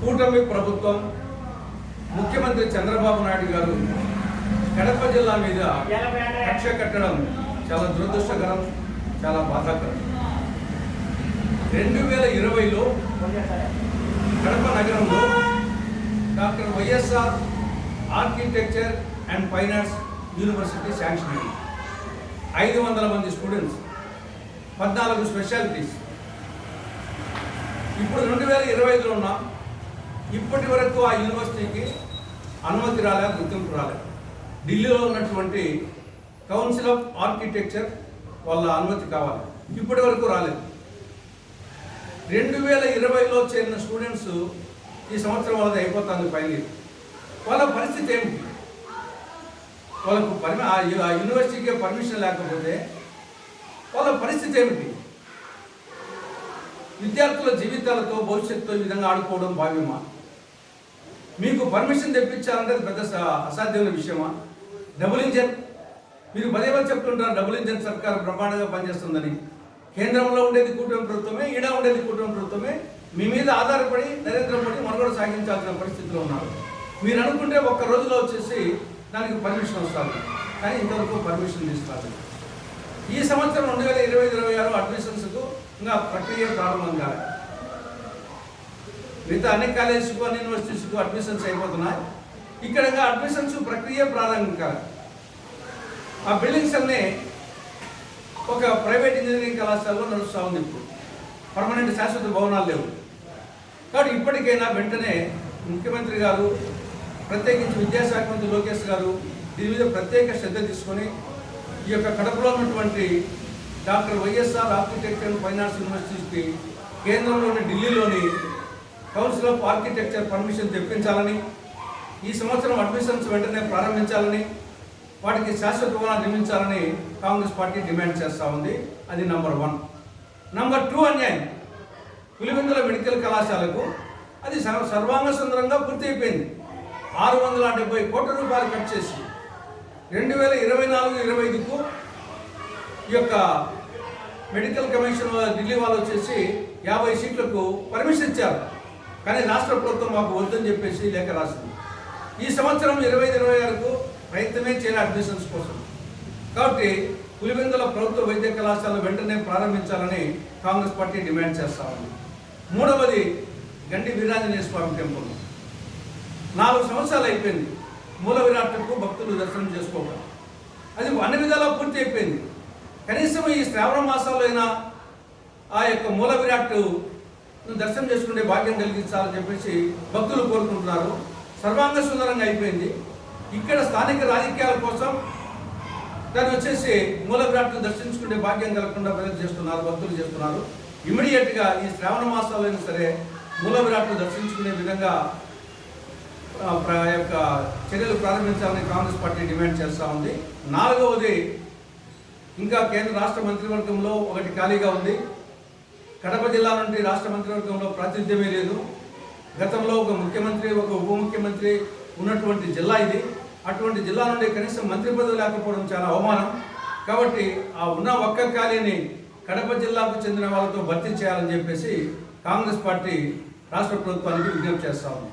కూటమి ప్రభుత్వం ముఖ్యమంత్రి చంద్రబాబు నాయుడు గారు కడప జిల్లా మీద కక్ష కట్టడం చాలా దురదృష్టకరం, చాలా బాధాకరం. 2020లో కడప నగరంలో doctor YSR architecture and finance university sanction అయింది. 500 మంది స్టూడెంట్స్, 14 స్పెషాలిటీస్. ఇప్పుడు 2025లో ఉన్నాం. ఇప్పటి వరకు ఆ యూనివర్సిటీకి అనుమతి రాలేదు, గుర్తింపు రాలేదు. ఢిల్లీలో ఉన్నటువంటి కౌన్సిల్ ఆఫ్ ఆర్కిటెక్చర్ వాళ్ళ అనుమతి కావాలి, ఇప్పటి వరకు రాలేదు. 2020లో చేరిన స్టూడెంట్స్ ఈ సంవత్సరం వాళ్ళది అయిపోతుంది ఫైనల్. వాళ్ళ పరిస్థితి ఏమిటి? వాళ్ళకు ఆ యూనివర్సిటీకి పర్మిషన్ లేకపోతే వాళ్ళ పరిస్థితి ఏమిటి? విద్యార్థుల జీవితాలతో, భవిష్యత్తుతో ఈ విధంగా ఆడుకోవడం భావ్యమా? మీకు పర్మిషన్ తెప్పించాలంటే అది పెద్ద అసాధ్యమైన విషయమా? డబుల్ ఇంజన్, మీరు పదే చెప్తుంటారు డబుల్ ఇంజన్ సర్కార్ బ్రహ్మాండంగా పనిచేస్తుందని. కేంద్రంలో ఉండేది కూటమి ప్రభుత్వమే, ఈడ ఉండేది కూటమి ప్రభుత్వమే. మీ మీద ఆధారపడి నరేంద్ర మోడీ మనుగడ సాగించాల్సిన పరిస్థితిలో ఉన్నారు. మీరు అనుకుంటే ఒక్క రోజులో వచ్చేసి దానికి పర్మిషన్ వస్తుంది, కానీ ఇంతవరకు పర్మిషన్ తీసుకోవాలి. ఈ సంవత్సరం 2025-26 అడ్మిషన్స్కు ఇంకా ప్రక్రియ ప్రారంభం కాలేదు. మిగతా అన్ని కాలేజెస్కు, అన్ని యూనివర్సిటీస్కు అడ్మిషన్స్ అయిపోతున్నాయి. ఇక్కడ అడ్మిషన్స్ ప్రక్రియ ప్రారంభం కాలేదు. ఆ బిల్డింగ్స్ అన్నీ ఒక ప్రైవేట్ ఇంజనీరింగ్ కళాశాలలో నడుస్తూ ఉంది. ఇప్పుడు పర్మనెంట్ శాశ్వత భవనాలు లేవు. కాబట్టి ఇప్పటికైనా వెంటనే ముఖ్యమంత్రి గారు, ప్రత్యేకించి విద్యాశాఖ మంత్రి లోకేష్ గారు దీని మీద ప్రత్యేక శ్రద్ధ తీసుకొని ఈ యొక్క కడపలో ఉన్నటువంటి doctor YSR architecture and finance యూనివర్సిటీకి కేంద్రంలోని ఢిల్లీలోని కౌన్సిల్ ఆఫ్ ఆర్కిటెక్చర్ పర్మిషన్ తెప్పించాలని, ఈ సంవత్సరం అడ్మిషన్స్ వెంటనే ప్రారంభించాలని, వాటికి శాశ్వత భవనాలు నిర్మించాలని కాంగ్రెస్ పార్టీ డిమాండ్ చేస్తూ ఉంది. అది నంబర్ 1. నంబర్ 2, అన్యాయం. పులివెందుల మెడికల్ కళాశాలకు అది సర్వాంగ సుందరంగా పూర్తి అయిపోయింది. 670 కోట్ల రూపాయలు ఖర్చు చేసి 2024-25కు ఈ యొక్క మెడికల్ కమిషన్ ఢిల్లీ వాళ్ళు వచ్చేసి 50 సీట్లకు పర్మిషన్ ఇచ్చారు. కానీ రాష్ట్ర ప్రభుత్వం మాకు వద్దని చెప్పేసి లేఖ రాసింది. ఈ సంవత్సరం 2025-26కు ప్రయత్నమే చేయాలి అడ్మిషన్స్ కోసం. కాబట్టి పులివెందుల ప్రభుత్వ వైద్య కళాశాల వెంటనే ప్రారంభించాలని కాంగ్రెస్ పార్టీ డిమాండ్ చేస్తూ ఉంది. 3వది గండి వీరాంజనేయ స్వామి టెంపుల్. 4 సంవత్సరాలు అయిపోయింది మూల విరాట్కు భక్తులు దర్శనం చేసుకోవాలి. అది అన్ని విధాలా పూర్తి అయిపోయింది. కనీసం ఈ శ్రావణ మాసాల్లో అయినా ఆ యొక్క మూల విరాట్ దర్శనం చేసుకునే భాగ్యం కలిగించాలని చెప్పేసి భక్తులు కోరుకుంటున్నారు. సర్వాంగ సుందరంగా అయిపోయింది. ఇక్కడ స్థానిక రాజకీయాల కోసం దాన్ని వచ్చేసి మూల విరాట్ను దర్శించుకునే భాగ్యం కలగకుండా ప్రజలు చేస్తున్నారు, భక్తులు చేస్తున్నారు. ఇమీడియట్గా ఈ శ్రావణ మాసాల్లో అయినా సరే మూల విరాట్ను దర్శించుకునే విధంగా యొక్క చర్యలు ప్రారంభించాలని కాంగ్రెస్ పార్టీ డిమాండ్ చేస్తూ ఉంది. 4వది, ఇంకా కేంద్ర రాష్ట్ర మంత్రివర్గంలో ఒకటి ఖాళీగా ఉంది. కడప జిల్లా నుండి రాష్ట్ర మంత్రివర్గంలో ప్రాతినిధ్యమే లేదు. గతంలో ఒక ముఖ్యమంత్రి, ఒక ఉప ముఖ్యమంత్రి ఉన్నటువంటి జిల్లా ఇది. అటువంటి జిల్లా నుండి కనీసం మంత్రి పదవి లేకపోవడం చాలా అవమానం. కాబట్టి ఆ ఉన్న ఒక్క ఖాళీని కడప జిల్లాకు చెందిన వాళ్ళతో భర్తీ చేయాలని చెప్పేసి కాంగ్రెస్ పార్టీ రాష్ట్ర ప్రభుత్వానికి విజ్ఞప్తి చేస్తూ ఉంది.